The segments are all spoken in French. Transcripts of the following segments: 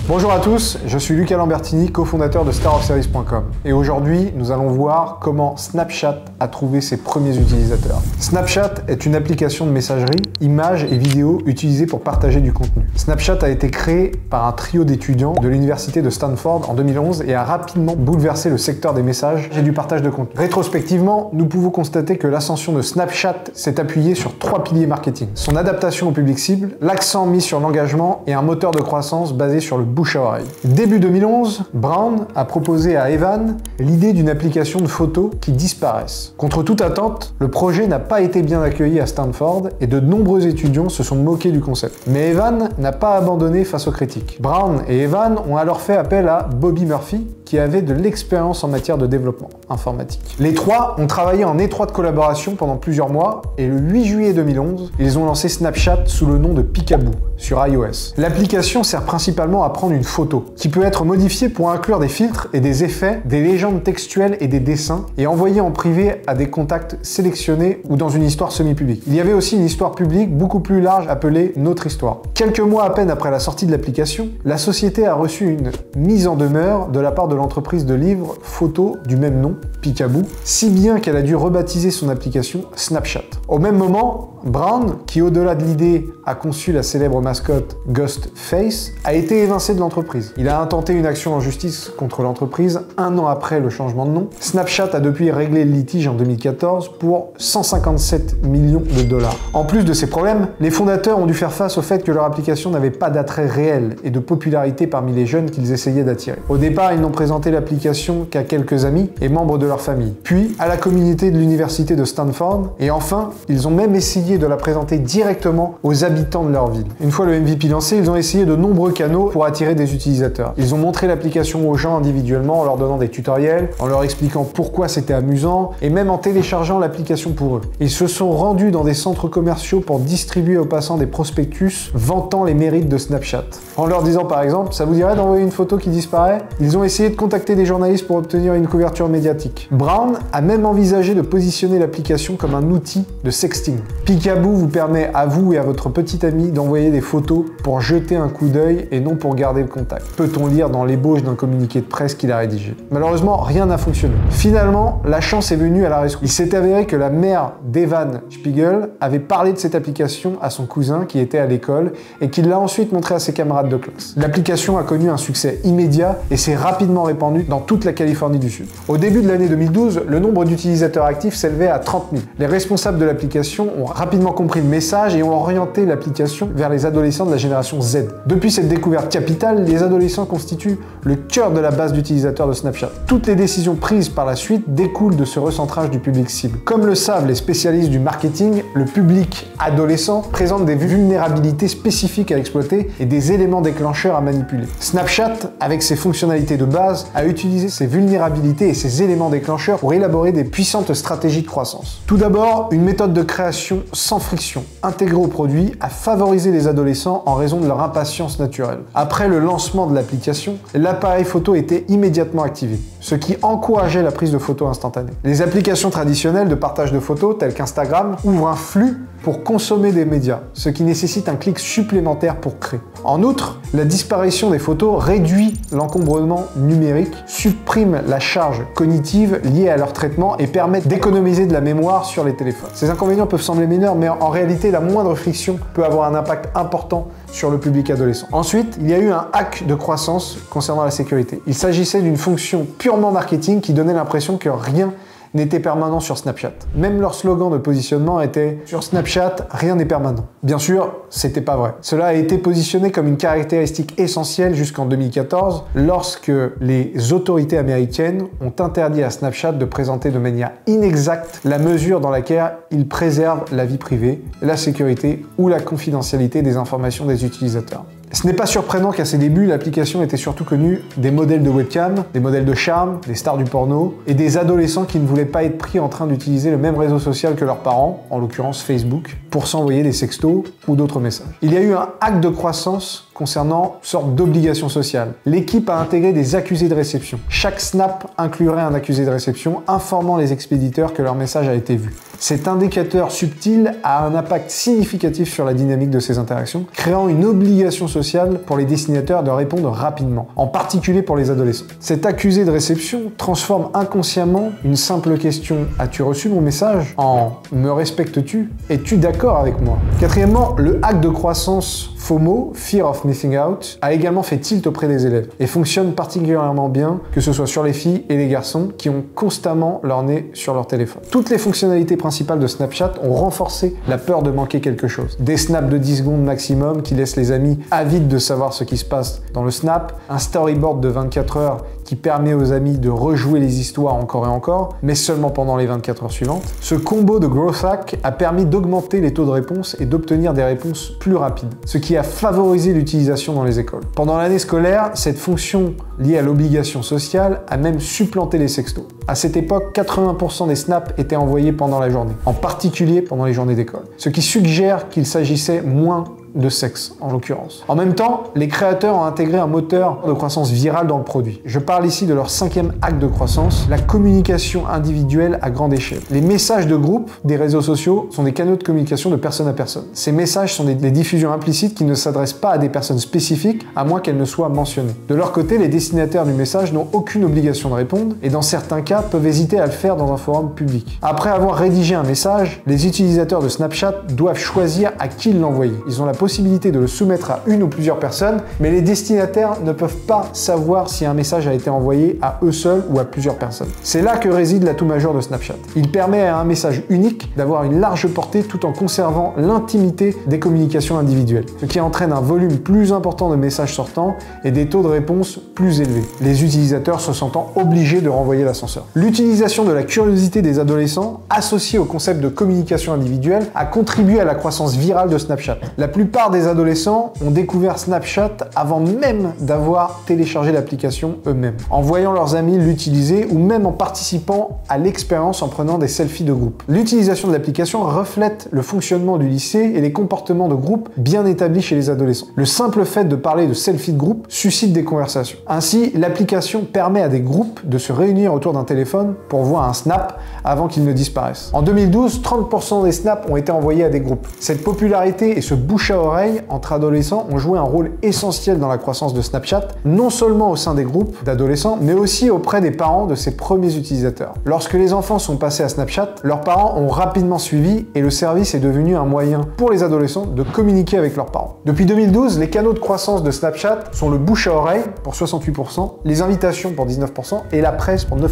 Bonjour à tous, je suis Lucas Lambertini, cofondateur de starofseries.com et aujourd'hui nous allons voir comment Snapchat a trouvé ses premiers utilisateurs. Snapchat est une application de messagerie, images et vidéos utilisée pour partager du contenu. Snapchat a été créé par un trio d'étudiants de l'université de Stanford en 2011 et a rapidement bouleversé le secteur des messages et du partage de contenu. Rétrospectivement, nous pouvons constater que l'ascension de Snapchat s'est appuyée sur 3 piliers marketing. Son adaptation au public cible, l'accent mis sur l'engagement et un moteur de croissance basé sur le bouche à oreille. Début 2011, Brown a proposé à Evan l'idée d'une application de photos qui disparaissent. Contre toute attente, le projet n'a pas été bien accueilli à Stanford et de nombreux étudiants se sont moqués du concept. Mais Evan n'a pas abandonné face aux critiques. Brown et Evan ont alors fait appel à Bobby Murphy, qui avait de l'expérience en matière de développement informatique. Les trois ont travaillé en étroite collaboration pendant plusieurs mois et le 8 juillet 2011, ils ont lancé Snapchat sous le nom de Peekaboo sur iOS. L'application sert principalement à prendre une photo qui peut être modifiée pour inclure des filtres et des effets, des légendes textuelles et des dessins et envoyée en privé à des contacts sélectionnés ou dans une histoire semi-publique. Il y avait aussi une histoire publique beaucoup plus large appelée Notre Histoire. Quelques mois à peine après la sortie de l'application, la société a reçu une mise en demeure de la part de l'entreprise de livres photos du même nom, Peekaboo, si bien qu'elle a dû rebaptiser son application Snapchat. Au même moment, Brown, qui au-delà de l'idée a conçu la célèbre mascotte Ghostface, a été évincé de l'entreprise. Il a intenté une action en justice contre l'entreprise un an après le changement de nom. Snapchat a depuis réglé le litige en 2014 pour 157 millions de dollars. En plus de ces problèmes, les fondateurs ont dû faire face au fait que leur application n'avait pas d'attrait réel et de popularité parmi les jeunes qu'ils essayaient d'attirer. Au départ, ils n'ont présenté l'application qu'à quelques amis et membres de leur famille, puis à la communauté de l'université de Stanford, et enfin, ils ont même essayé de la présenter directement aux habitants de leur ville. Une fois le MVP lancé, ils ont essayé de nombreux canaux pour attirer des utilisateurs. Ils ont montré l'application aux gens individuellement en leur donnant des tutoriels, en leur expliquant pourquoi c'était amusant, et même en téléchargeant l'application pour eux. Ils se sont rendus dans des centres commerciaux pour distribuer aux passants des prospectus vantant les mérites de Snapchat. En leur disant par exemple, ça vous dirait d'envoyer une photo qui disparaît? Ils ont essayé de contacter des journalistes pour obtenir une couverture médiatique. Brown a même envisagé de positionner l'application comme un outil de sexting. Peekaboo vous permet à vous et à votre petit ami d'envoyer des photos pour jeter un coup d'œil et non pour garder le contact. Peut-on lire dans l'ébauche d'un communiqué de presse qu'il a rédigé. Malheureusement, rien n'a fonctionné. Finalement, la chance est venue à la rescousse. Il s'est avéré que la mère d'Evan Spiegel avait parlé de cette application à son cousin qui était à l'école et qu'il l'a ensuite montré à ses camarades de classe. L'application a connu un succès immédiat et s'est rapidement répandue dans toute la Californie du Sud. Au début de l'année 2012, le nombre d'utilisateurs actifs s'élevait à 30 000. Les responsables de l'application ont rapidement compris le message et ont orienté l'application vers les adolescents de la génération Z. Depuis cette découverte capitale, les adolescents constituent le cœur de la base d'utilisateurs de Snapchat. Toutes les décisions prises par la suite découlent de ce recentrage du public cible. Comme le savent les spécialistes du marketing, le public adolescent présente des vulnérabilités spécifiques à exploiter et des éléments déclencheurs à manipuler. Snapchat, avec ses fonctionnalités de base, a utilisé ces vulnérabilités et ces éléments déclencheurs pour élaborer des puissantes stratégies de croissance. Tout d'abord, une méthode de création sans friction, intégrée au produit, a favorisé les adolescents en raison de leur impatience naturelle. Après le lancement de l'application, l'appareil photo était immédiatement activé, ce qui encourageait la prise de photos instantanée. Les applications traditionnelles de partage de photos, telles qu'Instagram, ouvrent un flux pour consommer des médias, ce qui nécessite un clic supplémentaire pour créer. En outre, la disparition des photos réduit l'encombrement numérique, supprime la charge cognitive liée à leur traitement et permet d'économiser de la mémoire sur les téléphones. Ces inconvénients peuvent sembler mineurs, mais en réalité, la moindre friction peut avoir un impact important sur le public adolescent. Ensuite, il y a eu un hack de croissance concernant la sécurité. Il s'agissait d'une fonction purement marketing qui donnait l'impression que rien n'était permanent sur Snapchat. Même leur slogan de positionnement était « Sur Snapchat, rien n'est permanent ». Bien sûr, c'était pas vrai. Cela a été positionné comme une caractéristique essentielle jusqu'en 2014, lorsque les autorités américaines ont interdit à Snapchat de présenter de manière inexacte la mesure dans laquelle il préserve la vie privée, la sécurité ou la confidentialité des informations des utilisateurs. Ce n'est pas surprenant qu'à ses débuts, l'application était surtout connue des modèles de webcam, des modèles de charme, des stars du porno et des adolescents qui ne voulaient pas être pris en train d'utiliser le même réseau social que leurs parents, en l'occurrence Facebook, pour s'envoyer des sextos ou d'autres messages. Il y a eu un hack de croissance concernant une sorte d'obligation sociale. L'équipe a intégré des accusés de réception. Chaque snap inclurait un accusé de réception informant les expéditeurs que leur message a été vu. Cet indicateur subtil a un impact significatif sur la dynamique de ces interactions, créant une obligation sociale pour les destinataires de répondre rapidement, en particulier pour les adolescents. Cet accusé de réception transforme inconsciemment une simple question « As-tu reçu mon message ?» en « Me respectes-tu ? Es-tu d'accord avec moi ?» Quatrièmement, le hack de croissance FOMO, Fear of Missing Out, a également fait tilt auprès des élèves et fonctionne particulièrement bien, que ce soit sur les filles et les garçons qui ont constamment leur nez sur leur téléphone. Toutes les fonctionnalités principales de Snapchat ont renforcé la peur de manquer quelque chose. Des snaps de 10 secondes maximum qui laissent les amis avides de savoir ce qui se passe dans le snap, un storyboard de 24 heures qui permet aux amis de rejouer les histoires encore et encore, mais seulement pendant les 24 heures suivantes. Ce combo de growth hack a permis d'augmenter les taux de réponse et d'obtenir des réponses plus rapides, ce qui a favorisé l'utilisation dans les écoles. Pendant l'année scolaire, cette fonction liée à l'obligation sociale a même supplanté les sextos. À cette époque, 80% des snaps étaient envoyés pendant la journée, en particulier pendant les journées d'école, ce qui suggère qu'il s'agissait moins de sexe, en l'occurrence. En même temps, les créateurs ont intégré un moteur de croissance virale dans le produit. Je parle ici de leur 5e acte de croissance, la communication individuelle à grande échelle. Les messages de groupe des réseaux sociaux sont des canaux de communication de personne à personne. Ces messages sont des diffusions implicites qui ne s'adressent pas à des personnes spécifiques, à moins qu'elles ne soient mentionnées. De leur côté, les destinataires du message n'ont aucune obligation de répondre, et dans certains cas, peuvent hésiter à le faire dans un forum public. Après avoir rédigé un message, les utilisateurs de Snapchat doivent choisir à qui l'envoyer. Ils ont la possibilité de le soumettre à une ou plusieurs personnes, mais les destinataires ne peuvent pas savoir si un message a été envoyé à eux seuls ou à plusieurs personnes. C'est là que réside l'atout majeur de Snapchat. Il permet à un message unique d'avoir une large portée tout en conservant l'intimité des communications individuelles, ce qui entraîne un volume plus important de messages sortants et des taux de réponse plus élevés, les utilisateurs se sentant obligés de renvoyer l'ascenseur. L'utilisation de la curiosité des adolescents, associée au concept de communication individuelle, a contribué à la croissance virale de Snapchat. La plupart des adolescents ont découvert Snapchat avant même d'avoir téléchargé l'application eux-mêmes, en voyant leurs amis l'utiliser ou même en participant à l'expérience en prenant des selfies de groupe. L'utilisation de l'application reflète le fonctionnement du lycée et les comportements de groupe bien établis chez les adolescents. Le simple fait de parler de selfies de groupe suscite des conversations. Ainsi, l'application permet à des groupes de se réunir autour d'un téléphone pour voir un snap avant qu'il ne disparaisse. En 2012, 30% des snaps ont été envoyés à des groupes. Cette popularité et ce bouche à oreille entre adolescents ont joué un rôle essentiel dans la croissance de Snapchat, non seulement au sein des groupes d'adolescents, mais aussi auprès des parents de ses premiers utilisateurs. Lorsque les enfants sont passés à Snapchat, leurs parents ont rapidement suivi et le service est devenu un moyen pour les adolescents de communiquer avec leurs parents. Depuis 2012, les canaux de croissance de Snapchat sont le bouche à oreille pour 68%, les invitations pour 19% et la presse pour 9%.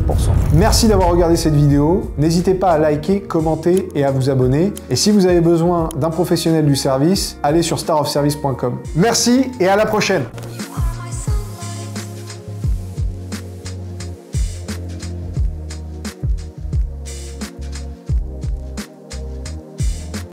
Merci d'avoir regardé cette vidéo. N'hésitez pas à liker, commenter et à vous abonner. Et si vous avez besoin d'un professionnel du service, allez sur starofservice.com. Merci et à la prochaine!